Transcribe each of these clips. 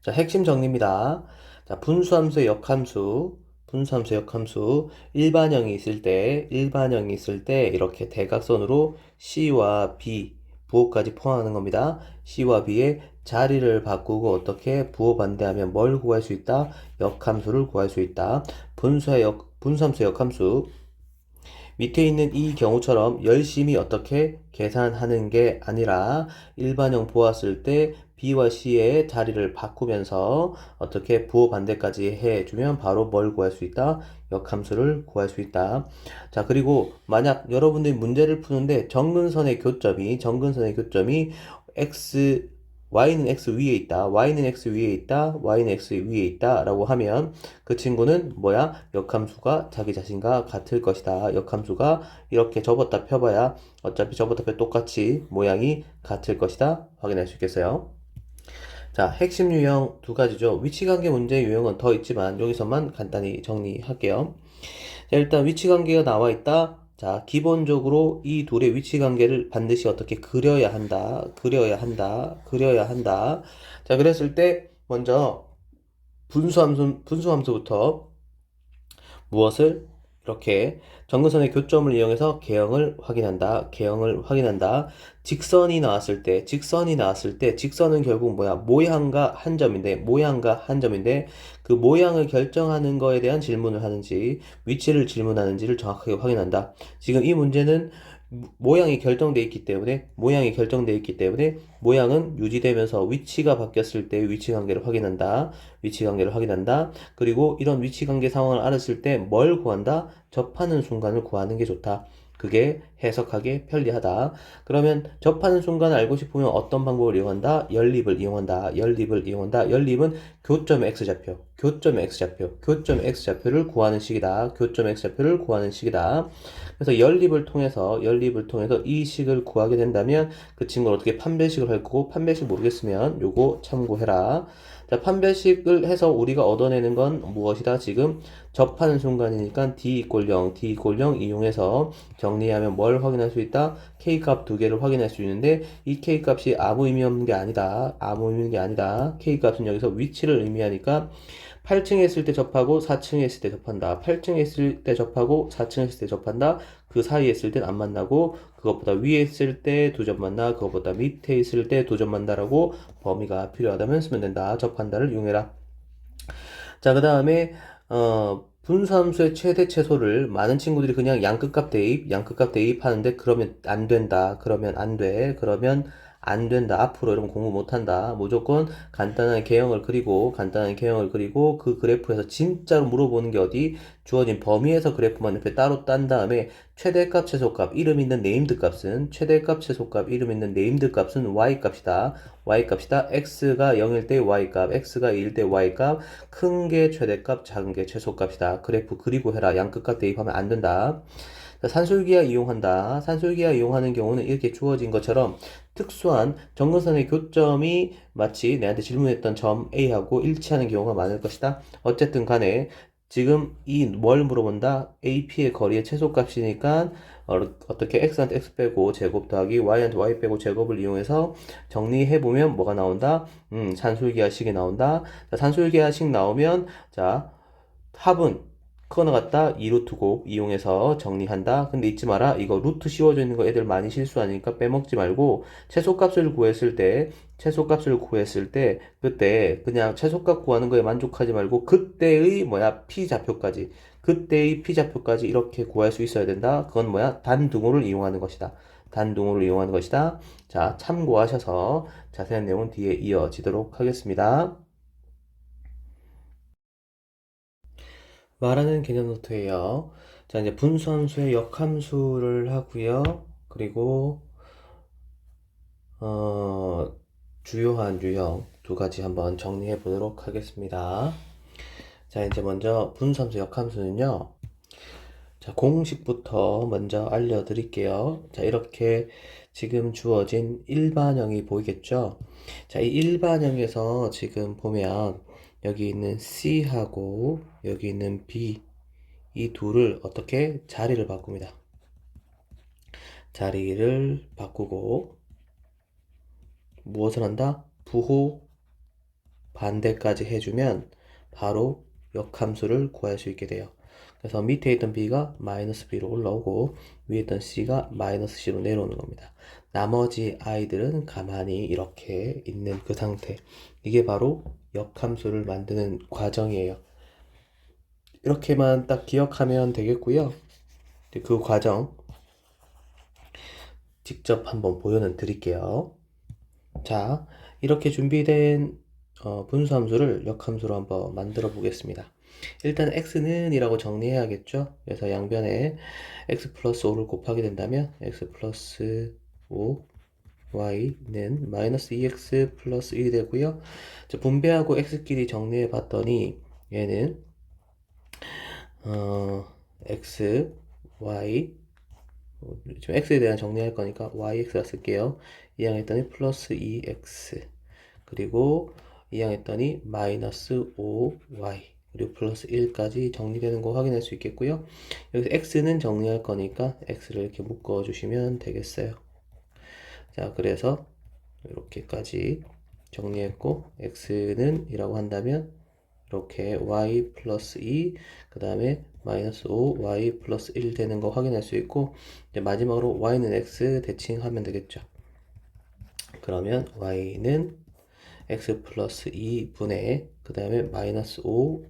자, 핵심 정리입니다. 자, 분수함수의 역함수, 분수함수의 역함수, 일반형이 있을 때 이렇게 대각선으로 C와 B, 부호까지 포함하는 겁니다. C와 B의 자리를 바꾸고 어떻게 부호 반대하면 뭘 구할 수 있다? 역함수를 구할 수 있다. 분수함수의 역함수, 밑에 있는 이 경우처럼 열심히 어떻게 계산하는 게 아니라 일반형 보았을 때 B와 C의 자리를 바꾸면서 어떻게 부호 반대까지 해주면 바로 뭘 구할 수 있다? 역함수를 구할 수 있다. 자, 그리고 만약 여러분들이 문제를 푸는데 정근선의 교점이 x y는 x 위에 있다. y는 x 위에 있다. y는 x 위에 있다. 라고 하면 그 친구는 뭐야? 역함수가 자기 자신과 같을 것이다. 역함수가 이렇게 접었다 펴봐야 어차피 접었다 펴 똑같이 모양이 같을 것이다. 확인할 수 있겠어요? 자, 핵심 유형 두 가지죠. 위치관계 문제 유형은 더 있지만 여기서만 간단히 정리할게요. 자, 일단 위치관계가 나와 있다. 자, 기본적으로 이 둘의 위치관계를 반드시 어떻게 그려야 한다. 그려야 한다. 자, 그랬을 때 먼저 분수함수부터 무엇을 이렇게 정근선의 교점을 이용해서 개형을 확인한다. 직선이 나왔을 때 직선은 결국 뭐야? 모양과 한 점인데 그 모양을 결정하는 거에 대한 질문을 하는지 위치를 질문하는지를 정확하게 확인한다. 지금 이 문제는 모양이 결정되어 있기 때문에 모양은 유지되면서 위치가 바뀌었을 때 위치 관계를 확인한다. 그리고 이런 위치 관계 상황을 알았을 때 뭘 구한다? 접하는 순간을 구하는 게 좋다. 그게 해석하기 편리하다. 그러면 접하는 순간을 알고 싶으면 어떤 방법을 이용한다? 연립은 교점 X좌표를 구하는 식이다. 그래서 연립을 통해서 이 식을 구하게 된다면 그 친구를 어떻게 판별식을 할 거고, 판별식 모르겠으면 요거 참고해라. 자, 판별식을 해서 우리가 얻어내는 건 무엇이다? 지금 접하는 순간이니까 D=0 이용해서 정리하면 뭘 확인할 수 있다? K값 두 개를 확인할 수 있는데 이 K값이 아무 의미 없는 게 아니다. K값은 여기서 위치를 의미하니까 8층에 있을 때 접하고 4층에 있을 때 접한다. 8층에 있을 때 접하고 4층에 있을 때 접한다. 그 사이에 있을 땐 안 만나고 그것보다 위에 있을 때 두 점 만나. 그것보다 밑에 있을 때 두 점 만나라고 범위가 필요하다면 쓰면 된다. 접한다를 이용해라. 자, 그 다음에 분수함수의 최대 최소를 많은 친구들이 그냥 양끝값 대입하는데 그러면 안 된다. 그러면 안 된다. 앞으로 이러면 공부 못 한다. 무조건 간단한 개형을 그리고 그 그래프에서 진짜로 물어보는 게 어디? 주어진 범위에서 그래프만 옆에 따로 딴 다음에 최대값, 최소값, 이름 있는 네임드 값은 y값이다. x가 0일 때 y값, x가 2일 때 y값, 큰 게 최대값, 작은 게 최소값이다. 그래프 그리고 해라. 양끝값 대입하면 안 된다. 산술기하 이용하는 경우는 이렇게 주어진 것처럼 특수한 정근선의 교점이 마치 내한테 질문했던 점 A하고 일치하는 경우가 많을 것이다. 어쨌든 간에 지금 이 뭘 물어본다? AP의 거리의 최소값이니까 어떻게 x한테 x 빼고 제곱 더하기 y한테 y 빼고 제곱을 이용해서 정리해보면 뭐가 나온다? 산술기하식이 나온다. 자, 산술기하식 나오면 자 합은 크거나 같다 2루트 곱 이용해서 정리한다. 근데 잊지 마라. 이거 루트 씌워져 있는 거 애들 많이 실수하니까 빼먹지 말고 최소값을 구했을 때 그때 그냥 최소값 구하는 거에 만족하지 말고 그때의 P좌표까지 이렇게 구할 수 있어야 된다. 그건 뭐야? 단등호를 이용하는 것이다. 자, 참고하셔서 자세한 내용은 뒤에 이어지도록 하겠습니다. 말하는 개념 노트예요. 자, 이제 분수함수의 역함수를 하고요. 그리고 주요한 유형 두 가지 한번 정리해 보도록 하겠습니다. 자, 이제 먼저 분수함수 역함수는요. 자, 공식부터 먼저 알려드릴게요. 자, 이렇게 지금 주어진 일반형이 보이겠죠? 자, 이 일반형에서 지금 보면 여기 있는 C하고 여기 있는 B 이 둘을 어떻게 자리를 바꿉니다. 자리를 바꾸고 무엇을 한다? 부호 반대까지 해주면 바로 역함수를 구할 수 있게 돼요. 그래서 밑에 있던 b가 마이너스 b로 올라오고 위에 있던 c가 마이너스 c로 내려오는 겁니다. 나머지 i들은 가만히 이렇게 있는 그 상태. 이게 바로 역함수를 만드는 과정이에요. 이렇게만 딱 기억하면 되겠고요. 그 과정 직접 한번 보여는 드릴게요. 자, 이렇게 준비된 분수함수를 역함수로 한번 만들어 보겠습니다. 일단 x는 이라고 정리해야겠죠. 그래서 양변에 x 플러스 5를 곱하게 된다면 x 플러스 5 y는 마이너스 2x 플러스 1이 되고요. 분배하고 x끼리 정리해 봤더니 얘는 x, y 지금 x에 대한 정리할 거니까 yx라 쓸게요. 이항했더니 플러스 2x 그리고 이항했더니 마이너스 5y 그리고 플러스 1까지 정리되는 거 확인할 수 있겠고요. 여기서 x는 정리할 거니까 x를 이렇게 묶어 주시면 되겠어요. 자, 그래서 이렇게까지 정리했고 x는 이라고 한다면 이렇게 y 플러스 2, 그 다음에 마이너스 5, y 플러스 1 되는 거 확인할 수 있고, 이제 마지막으로 y는 x 대칭하면 되겠죠. 그러면 y는 x 플러스 2분의, 그 다음에 마이너스 5,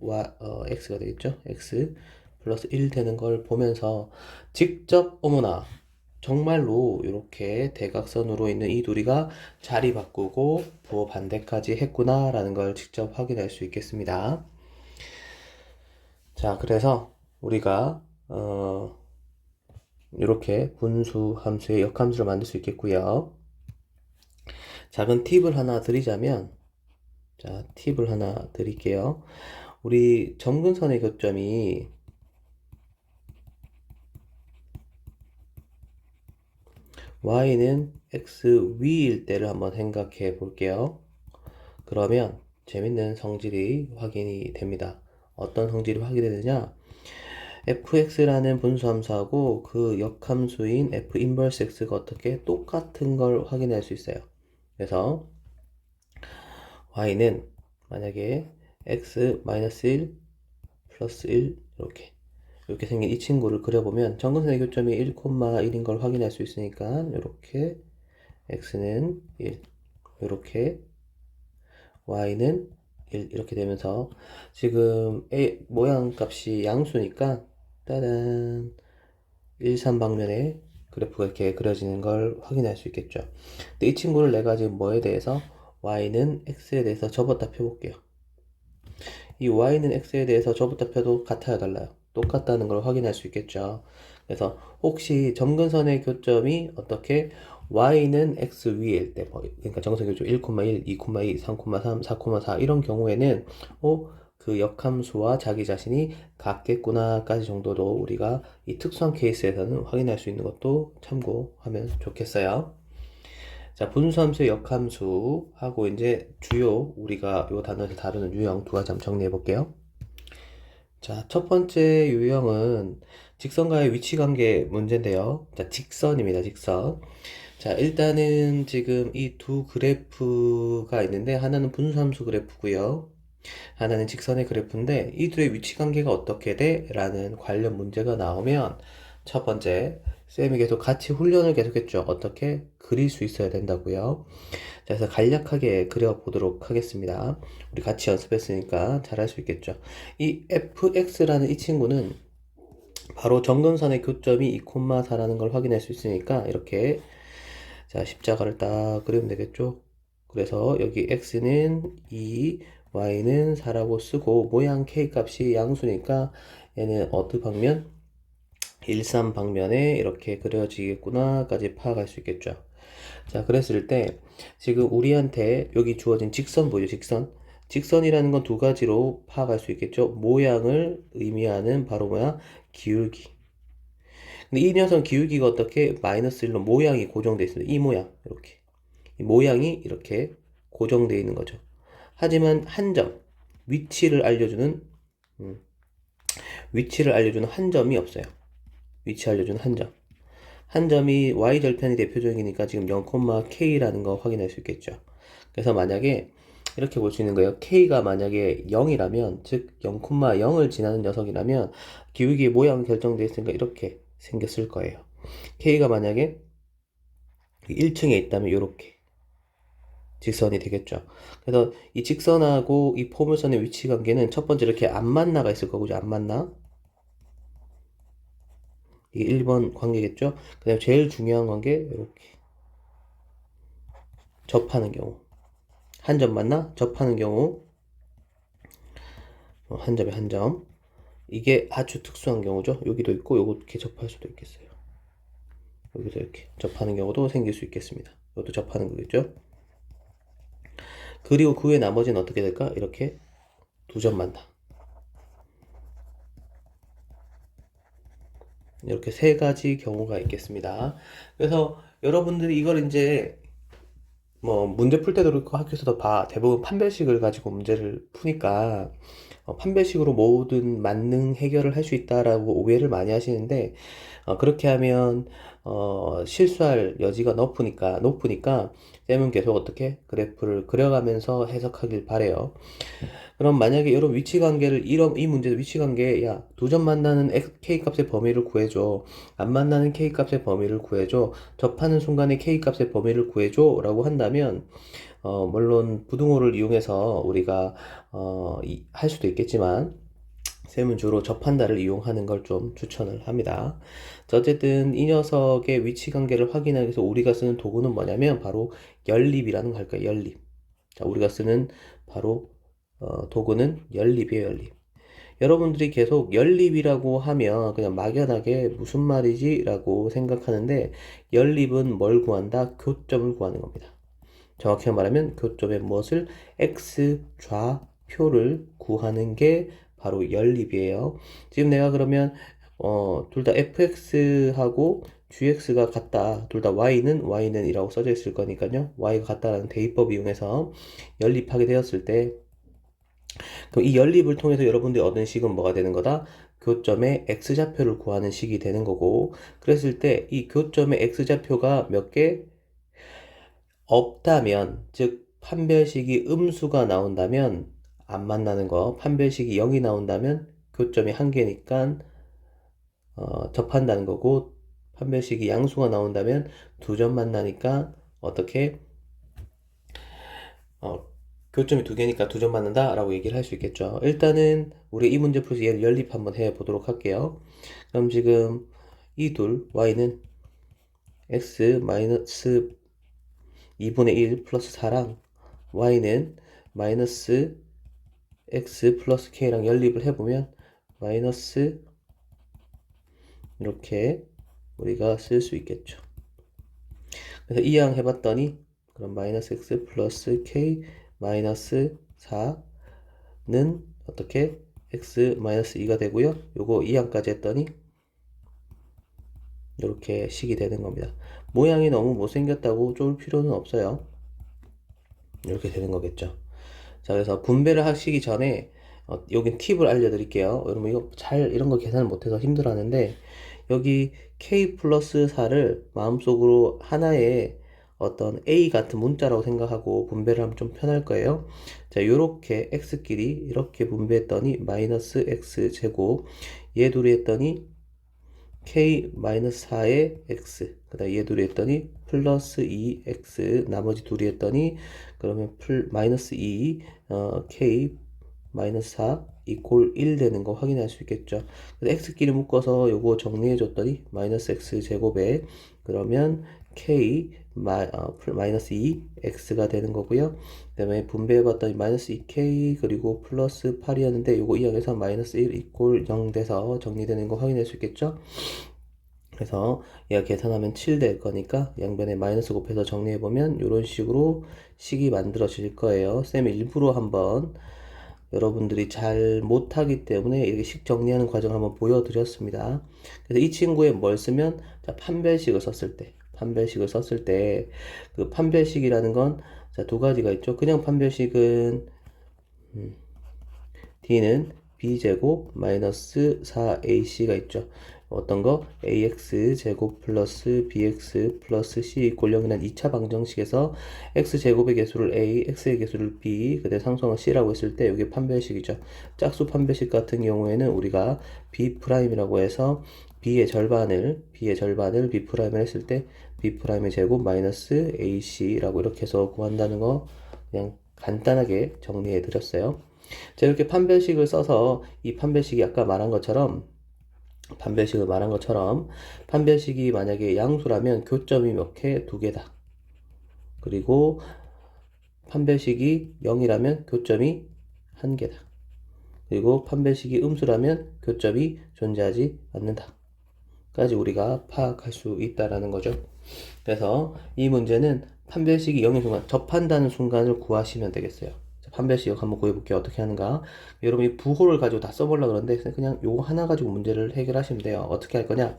x가 되겠죠. x 플러스 1 되는 걸 보면서 직접, 어머나, 정말로 이렇게 대각선으로 있는 이 둘이가 자리 바꾸고 부호 반대까지 했구나 라는 걸 직접 확인할 수 있겠습니다. 자, 그래서 우리가 이렇게 분수 함수의 역함수를 만들 수 있겠고요. 작은 팁을 하나 드리자면, 자, 팁을 하나 드릴게요. 우리 점근선의 교점이 y는 x 위일 때를 한번 생각해 볼게요. 그러면 재밌는 성질이 확인이 됩니다. 어떤 성질이 확인되느냐? fx라는 분수함수하고 그 역함수인 f 인버스 x가 어떻게 똑같은 걸 확인할 수 있어요. 그래서 y는 만약에 x 마이너스 1 플러스 1 이렇게 생긴 이 친구를 그려보면 점근선의 교점이 1,1인 걸 확인할 수 있으니까 이렇게 x는 1 이렇게 y는 1 이렇게 되면서 지금 모양 값이 양수니까 따단 1, 3방면에 그래프가 이렇게 그려지는 걸 확인할 수 있겠죠. 근데 이 친구를 내가 지금 뭐에 대해서 y는 x에 대해서 접었다 펴볼게요. 이 y는 x에 대해서 접었다 펴도 같아요, 달라요? 똑같다는 걸 확인할 수 있겠죠. 그래서 혹시 점근선의 교점이 어떻게 y는 x 위일 때, 그러니까 정선 교점 1,1, 2,2, 3,3, 4,4 이런 경우에는 그 역함수와 자기 자신이 같겠구나까지 정도로 우리가 이 특수한 케이스에서는 확인할 수 있는 것도 참고하면 좋겠어요. 자, 분수함수의 역함수하고 이제 주요 우리가 이 단어에서 다루는 유형 두 가지 한번 정리해 볼게요. 자, 첫 번째 유형은 직선과의 위치 관계 문제인데요. 자, 직선입니다. 직선. 자, 일단은 지금 이 두 그래프가 있는데 하나는 분수함수 그래프고요. 하나는 직선의 그래프인데 이 둘의 위치 관계가 어떻게 돼? 라는 관련 문제가 나오면 첫 번째, 쌤이 계속 같이 훈련을 계속했죠. 어떻게 그릴 수 있어야 된다고요. 자, 그래서 간략하게 그려보도록 하겠습니다. 우리 같이 연습했으니까 잘할 수 있겠죠. 이 fx라는 이 친구는 바로 점근선의 교점이 2,4라는 걸 확인할 수 있으니까 이렇게 자 십자가를 딱 그리면 되겠죠. 그래서 여기 x는 2, y는 4라고 쓰고 모양 k 값이 양수니까 얘는 어느 방면? 1, 3방면에 이렇게 그려지겠구나 까지 파악할 수 있겠죠. 자, 그랬을 때 지금 우리한테 여기 주어진 직선 보이죠? 직선. 직선이라는 건 두 가지로 파악할 수 있겠죠. 모양을 의미하는 바로 뭐야? 기울기. 근데 이 녀석 기울기가 어떻게 마이너스 1로 모양이 고정되어 있습니다. 이 모양 이렇게. 이 모양이 이렇게 고정되어 있는 거죠. 하지만 한 점, 위치를 알려주는 한 점이 없어요. 위치 알려주는 한 점. 한 점이 y절편이 대표적이니까 지금 0,k라는 거 확인할 수 있겠죠. 그래서 만약에 이렇게 볼 수 있는 거예요. K가 만약에 0이라면, 즉 0,0을 지나는 녀석이라면 기울기의 모양이 결정되어 있으니까 이렇게 생겼을 거예요. K가 만약에 1층에 있다면 이렇게 직선이 되겠죠. 그래서 이 직선하고 이 포물선의 위치 관계는 첫 번째 이렇게 안 만나가 있을 거고, 안 만나. 이게 1번 관계겠죠. 그 다음에 제일 중요한 관계 이렇게 접하는 경우, 한 점 만나 접하는 경우, 한 점에 한 점. 이게 아주 특수한 경우죠. 여기도 있고 요거 이렇게 접할 수도 있겠어요. 여기서 이렇게 접하는 경우도 생길 수 있겠습니다. 이것도 접하는 거겠죠. 그리고 그 외 나머지는 어떻게 될까? 이렇게 두 점 만나. 이렇게 세 가지 경우가 있겠습니다. 그래서 여러분들이 이걸 이제 뭐 문제 풀 때도 그렇고 학교에서도 대부분 판별식을 가지고 문제를 푸니까 판별식으로 모든 만능 해결을 할 수 있다라고 오해를 많이 하시는데 그렇게 하면 실수할 여지가 높으니까 쌤은 계속 어떻게 그래프를 그려가면서 해석하길 바래요. 그럼 만약에 이런 위치 관계를 이 문제도 위치 관계 야, 두 점 만나는 k 값의 범위를 구해줘. 안 만나는 k 값의 범위를 구해줘. 접하는 순간의 k 값의 범위를 구해줘 라고 한다면 물론 부등호를 이용해서 우리가 할 수도 있겠지만 쌤은 주로 접한다를 이용하는 걸 좀 추천을 합니다. 자, 어쨌든 이 녀석의 위치 관계를 확인하기 위해서 우리가 쓰는 도구는 뭐냐면 바로 연립이라는 거 할 거예요. 연립. 자, 우리가 쓰는 바로 도구는 연립이에요. 연립. 여러분들이 계속 연립이라고 하면 그냥 막연하게 무슨 말이지? 라고 생각하는데 연립은 뭘 구한다? 교점을 구하는 겁니다. 정확히 말하면 교점의 무엇을? x 좌표를 구하는 게 바로 연립이에요. 지금 내가 그러면 둘 다 fx하고 gx가 같다. 둘 다 y는 이라고 써져 있을 거니까요. y가 같다라는 대입법 이용해서 연립하게 되었을 때 그럼 이 연립을 통해서 여러분들이 얻은 식은 뭐가 되는 거다? 교점의 x좌표를 구하는 식이 되는 거고 그랬을 때 이 교점의 x좌표가 몇 개? 없다면 즉 판별식이 음수가 나온다면 안 만나는 거 판별식이 0이 나온다면 교점이 한 개니까 접한다는 거고 판별식이 양수가 나온다면 두 점 만나니까 어떻게 교점이 두 개니까 두 점 맞는다 라고 얘기를 할 수 있겠죠. 일단은 우리 이 문제 풀어서 얘를 연립 한번 해 보도록 할게요. 그럼 지금 이 둘 y는 x 마이너스 2분의 1 플러스 4랑 y는 마이너스 x 플러스 k랑 연립을 해보면 마이너스 이렇게 우리가 쓸 수 있겠죠. 그래서 이항 해봤더니 그럼 마이너스 x 플러스 k 마이너스 4는 어떻게 x 마이너스 2가 되고요. 요거 이항까지 했더니 이렇게 식이 되는 겁니다. 모양이 너무 못생겼다고 쫄 필요는 없어요. 이렇게 되는 거겠죠. 자, 그래서 분배를 하시기 전에 여긴 팁을 알려드릴게요. 여러분 이런 거 계산을 못해서 힘들어하는데 여기 k 플러스 4를 마음속으로 하나의 어떤 a 같은 문자라고 생각하고 분배를 하면 좀 편할 거예요. 자, 요렇게 x끼리 이렇게 분배했더니 마이너스 x 제곱 얘 둘이 했더니 k 마이너스 4의 x 그 다음 얘 둘이 했더니 플러스 2x 나머지 둘이 했더니 그러면 마이너스 2 k 마이너스 4 이꼴 1 되는 거 확인할 수 있겠죠. 그래서 x끼리 묶어서 요거 정리해 줬더니 마이너스 x 제곱에 그러면 k 마이너스 2 x가 되는 거고요. 그 다음에 분배해 봤더니 마이너스 2k 그리고 플러스 8이었는데 요거 이항에서 마이너스 1 이꼴 0 돼서 정리되는 거 확인할 수 있겠죠. 그래서 얘가 계산하면 7 될 거니까 양변에 마이너스 곱해서 정리해보면 이런 식으로 식이 만들어질 거예요. 쌤이 일부러 한번 여러분들이 잘 못하기 때문에 이렇게 식 정리하는 과정 한번 보여드렸습니다. 그래서 이 친구에 뭘 쓰면 자, 판별식을 썼을 때 그 판별식이라는 건 자, 두 가지가 있죠. 그냥 판별식은 D는 B제곱 마이너스 4AC가 있죠. 어떤 거? ax 제곱 플러스 bx 플러스 c 이꼴 0이라는 2차 방정식에서 x제곱의 개수를 a, x의 개수를 b, 그대 상수항을 c라고 했을 때 이게 판별식이죠. 짝수 판별식 같은 경우에는 우리가 b'이라고 해서 b의 절반을 b'을 했을 때 b'의 제곱 마이너스 ac라고 이렇게 해서 구한다는 거 그냥 간단하게 정리해 드렸어요. 자, 이렇게 판별식을 써서 이 판별식이 아까 말한 것처럼 판별식이 만약에 양수라면 교점이 몇 개? 두 개다. 그리고 판별식이 0이라면 교점이 한 개다. 그리고 판별식이 음수라면 교점이 존재하지 않는다. 까지 우리가 파악할 수 있다라는 거죠. 그래서 이 문제는 판별식이 0인 순간, 접한다는 순간을 구하시면 되겠어요. 판별식 한번 구해볼게요. 어떻게 하는가? 여러분 이 부호를 가지고 다 써보려고 그러는데 그냥 요거 하나 가지고 문제를 해결하시면 돼요. 어떻게 할 거냐?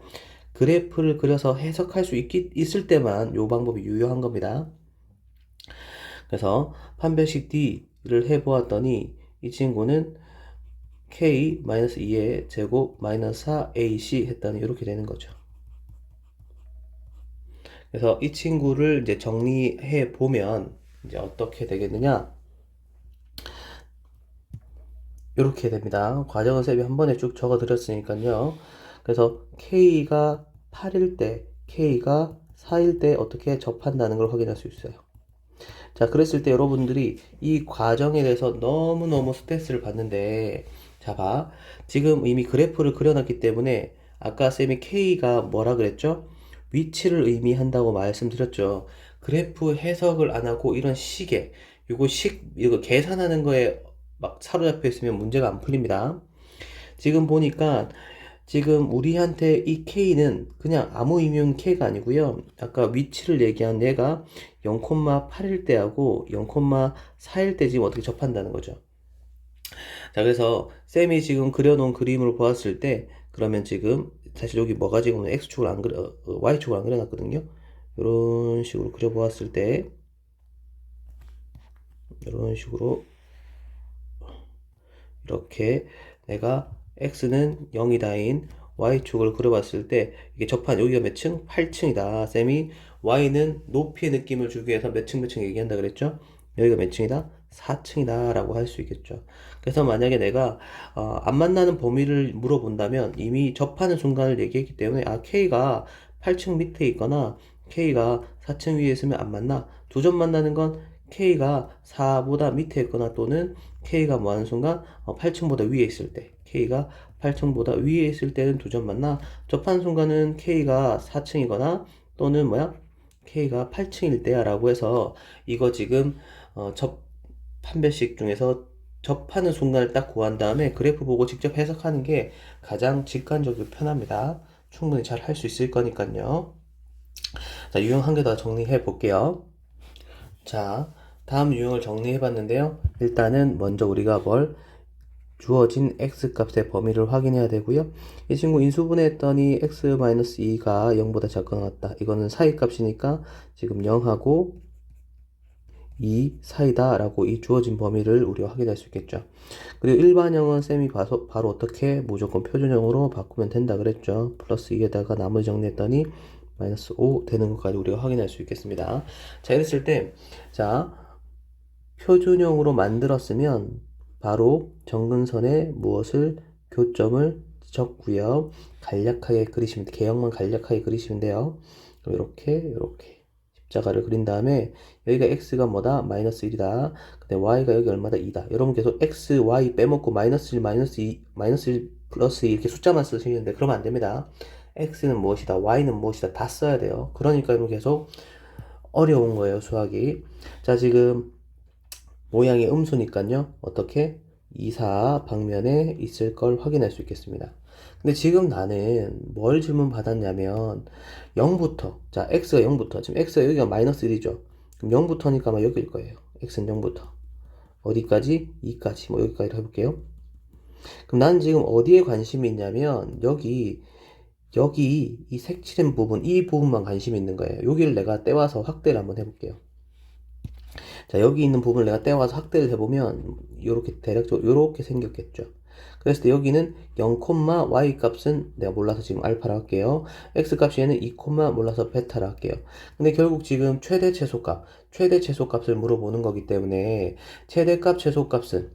그래프를 그려서 해석할 수 있을 때만 요 방법이 유효한 겁니다. 그래서 판별식 D를 해보았더니 이 친구는 K-2의 제곱 마이너스 4AC 했더니 이렇게 되는 거죠. 그래서 이 친구를 이제 정리해 보면 이제 어떻게 되겠느냐? 이렇게 됩니다. 과정은 쌤이 한 번에 쭉 적어 드렸으니까요. 그래서 K가 8일 때, K가 4일 때 어떻게 접한다는 걸 확인할 수 있어요. 자, 그랬을 때 여러분들이 이 과정에 대해서 너무너무 스트레스를 받는데, 자, 봐. 지금 이미 그래프를 그려놨기 때문에 아까 쌤이 K가 뭐라 그랬죠? 위치를 의미한다고 말씀드렸죠. 그래프 해석을 안 하고 이런 식에, 이거 계산하는 거에 막 사로잡혀 있으면 문제가 안 풀립니다. 지금 보니까 지금 우리한테 이 K는 그냥 아무 의미 없는 K가 아니고요. 아까 위치를 얘기한 얘가 0,8일 때하고 0,4일 때 지금 어떻게 접한다는 거죠. 자, 그래서 쌤이 지금 그려놓은 그림으로 보았을 때 그러면 지금 사실 여기 뭐가 지금 X축을 안 그려, Y축을 안 그려놨거든요. 이런 식으로 그려보았을 때 이런 식으로 이렇게 내가 x는 0이다인 y축을 그려봤을 때 이게 접한 여기가 몇 층? 8층이다. 쌤이 y는 높이의 느낌을 주기 위해서 몇 층 얘기한다 그랬죠? 여기가 몇 층이다? 4층이다 라고 할 수 있겠죠. 그래서 만약에 내가 안 만나는 범위를 물어본다면 이미 접하는 순간을 얘기했기 때문에 k가 8층 밑에 있거나 k가 4층 위에 있으면 안 만나. 두 점 만나는 건 K가 4보다 밑에 있거나 또는 K가 뭐 하는 순간 8층보다 위에 있을 때 K가 8층보다 위에 있을 때는 두 점 만나. 접한 순간은 K가 4층이거나 또는 뭐야? K가 8층일 때야 라고 해서 이거 지금 판별식 중에서 접하는 순간을 딱 구한 다음에 그래프 보고 직접 해석하는 게 가장 직관적이고 편합니다. 충분히 잘 할 수 있을 거니까요. 자, 유형 한 개 더 정리해 볼게요. 자, 다음 유형을 정리해 봤는데요. 일단은 먼저 우리가 주어진 x값의 범위를 확인해야 되고요. 이 친구 인수분해했더니 x-2가 0보다 작거나 같다. 이거는 사이값이니까 지금 0하고 2 사이다 라고 이 주어진 범위를 우리가 확인할 수 있겠죠. 그리고 일반형은 쌤이 바로 어떻게 무조건 표준형으로 바꾸면 된다 그랬죠. 플러스 2에다가 나머지 정리했더니 마이너스 5 되는 것까지 우리가 확인할 수 있겠습니다. 자, 이랬을 때, 자, 표준형으로 만들었으면 바로 정근선에 무엇을 교점을 적고요. 간략하게 그리시면 돼요. 개형만 간략하게 그리시면 돼요. 이렇게 십자가를 그린 다음에 여기가 x가 뭐다? 마이너스 1이다. 근데 y가 여기 얼마다? 2다. 여러분 계속 x, y 빼먹고 마이너스 1, 마이너스 2, 마이너스 1, 플러스 2 이렇게 숫자만 쓰시는데 그러면 안 됩니다. x는 무엇이다, y는 무엇이다 다 써야 돼요. 그러니까 여러분 계속 어려운 거예요, 수학이. 자, 지금 모양이 음수니까요. 어떻게? 2, 4 방면에 있을 걸 확인할 수 있겠습니다. 근데 지금 나는 뭘 질문 받았냐면 0부터, 자, x가 0부터, 지금 x가 여기가 마이너스 1이죠. 그럼 0부터니까 아마 여기일 거예요. x는 0부터. 어디까지? 2까지. 뭐 여기까지 해볼게요. 그럼 나는 지금 어디에 관심이 있냐면 여기 이 색칠한 부분, 이 부분만 관심이 있는 거예요. 여기를 내가 떼와서 확대를 한번 해볼게요. 자, 여기 있는 부분을 내가 떼와서 확대를 해보면 이렇게 대략적으로 이렇게 생겼겠죠. 그랬을 때 여기는 0, y 값은 내가 몰라서 지금 알파라 할게요. x 값이 얘는 2, 몰라서 베타라 할게요. 근데 결국 지금 최대 최소값을 물어보는 거기 때문에 최대값, 최소값은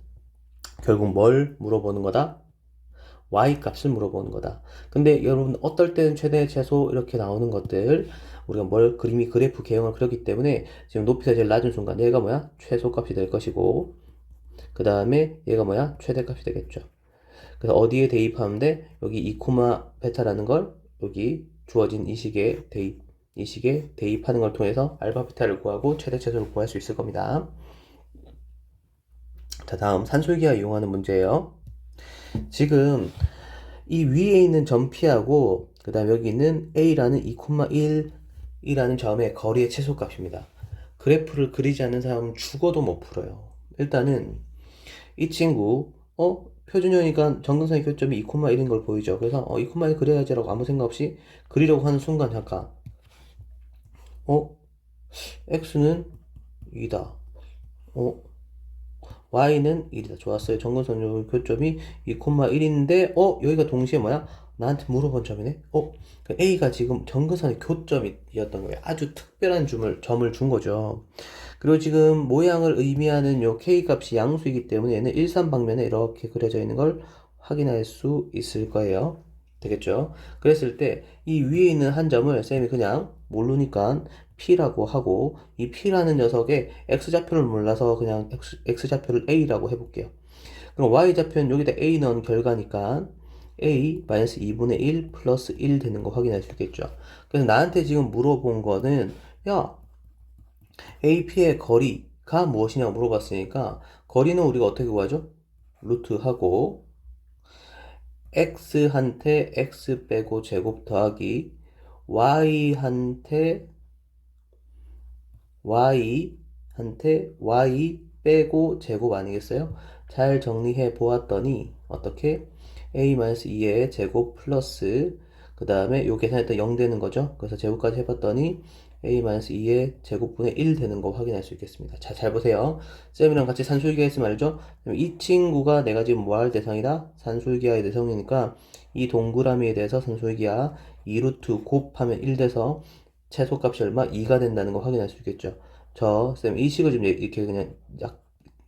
결국 뭘 물어보는 거다? y 값을 물어보는 거다. 근데 여러분 어떨 때는 최대, 최소 이렇게 나오는 것들 우리가 그림이 그래프 개형을 그렸기 때문에 지금 높이가 제일 낮은 순간 얘가 뭐야? 최소값이 될 것이고 그 다음에 얘가 뭐야? 최대값이 되겠죠. 그래서 어디에 대입하면 돼? 여기 2, 베타라는 걸 여기 주어진 이 식에 대입하는 걸 통해서 알파 베타를 구하고 최대 최소를 구할 수 있을 겁니다. 자, 다음 산술기하 이용하는 문제예요. 지금 이 위에 있는 점 P하고 그 다음 여기 있는 A라는 2,1이라는 점의 거리의 최소값입니다. 그래프를 그리지 않는 사람은 죽어도 못 풀어요. 일단은 이 친구 표준형이니까 정근선의 교점이 2,1인 걸 보이죠. 그래서 2,1 그려야지라고 아무 생각 없이 그리려고 하는 순간 잠깐 x는 2다. y는 1이다. 좋았어요. 정근선의 교점이 2,1인데 여기가 동시에 뭐야? 나한테 물어본 점이네. 그 A가 지금 정근선의 교점이었던 거예요. 아주 특별한 점을 준 거죠. 그리고 지금 모양을 의미하는 요 K 값이 양수이기 때문에 얘는 일삼방면에 이렇게 그려져 있는 걸 확인할 수 있을 거예요. 되겠죠? 그랬을 때 이 위에 있는 한 점을 쌤이 그냥 모르니까 P라고 하고 이 P라는 녀석의 X좌표를 몰라서 그냥 X좌표를 A라고 해볼게요. 그럼 Y좌표는 여기다 A 넣은 결과니까 A 마이너스 2분의 1 플러스 1 되는 거 확인할 수 있겠죠. 그래서 나한테 지금 물어본 거는 야 AP의 거리가 무엇이냐고 물어봤으니까 거리는 우리가 어떻게 구하죠? 루트하고 X한테 X 빼고 제곱 더하기 Y한테 Y 빼고 제곱 아니겠어요? 잘 정리해 보았더니 어떻게? A-2의 제곱 플러스 그 다음에 요 계산했더니 0 되는 거죠. 그래서 제곱까지 해봤더니 A-2의 제곱분의 1 되는 거 확인할 수 있겠습니다. 자, 잘 보세요. 쌤이랑 같이 산술기하 했으면 알죠? 이 친구가 내가 지금 뭐 할 대상이다? 산술기하의 대상이니까 이 동그라미에 대해서 산술기하 2루트 곱하면 1 돼서 최소값이 얼마? 2가 된다는 거 확인할 수 있겠죠. 쌤, 이 식을 좀 이렇게 그냥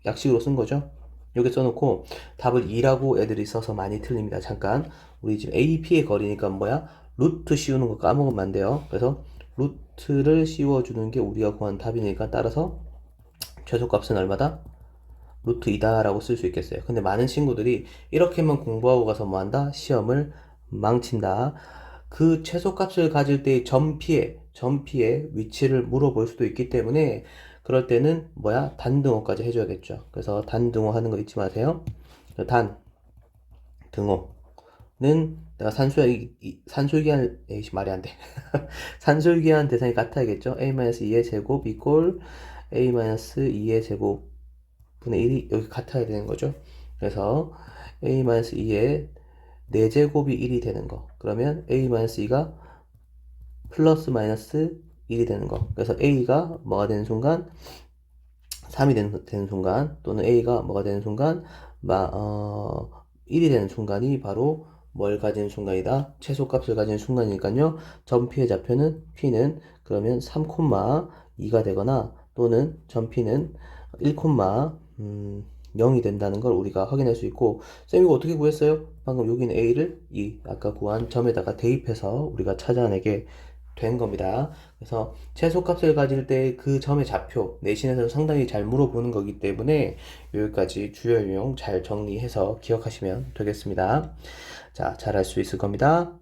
약식으로 쓴 거죠. 여기 써놓고 답을 2라고 애들이 써서 많이 틀립니다. 잠깐. 우리 지금 AP의 거리니까 뭐야? 루트 씌우는 거 까먹으면 안 돼요. 그래서 루트를 씌워주는 게 우리가 구한 답이니까 따라서 최소값은 얼마다? 루트 2다 라고 쓸 수 있겠어요. 근데 많은 친구들이 이렇게만 공부하고 가서 뭐 한다? 시험을 망친다. 그 최소값을 가질 때의 점피의 위치를 물어볼 수도 있기 때문에 그럴 때는 뭐야? 단등호까지 해줘야겠죠. 그래서 단등호 하는 거 잊지 마세요. 등호는 내가 산술기한 말이 안 돼. 산술기한 대상이 같아야겠죠. A-2의 제곱 이꼴 A-2의 제곱 분의 1이 여기 같아야 되는 거죠. 그래서 A-2의 4제곱이 1이 되는 거. 그러면 A-2가 플러스 마이너스 1이 되는 거. 그래서 A가 뭐가 되는 순간 3이 되는 순간 또는 A가 뭐가 되는 순간 1이 되는 순간이 바로 뭘 가진 순간이다? 최소값을 가진 순간이니까요. 점 P의 좌표는 P는 그러면 3,2가 되거나 또는 점 P는 1, 0이 된다는 걸 우리가 확인할 수 있고 쌤 이거 어떻게 구했어요? 방금 여기는 A를 이 아까 구한 점에다가 대입해서 우리가 찾아내게 된 겁니다. 그래서 최소값을 가질 때 그 점의 좌표 내신에서 상당히 잘 물어보는 거기 때문에 여기까지 주요 유형 잘 정리해서 기억하시면 되겠습니다. 자, 잘할 수 있을 겁니다.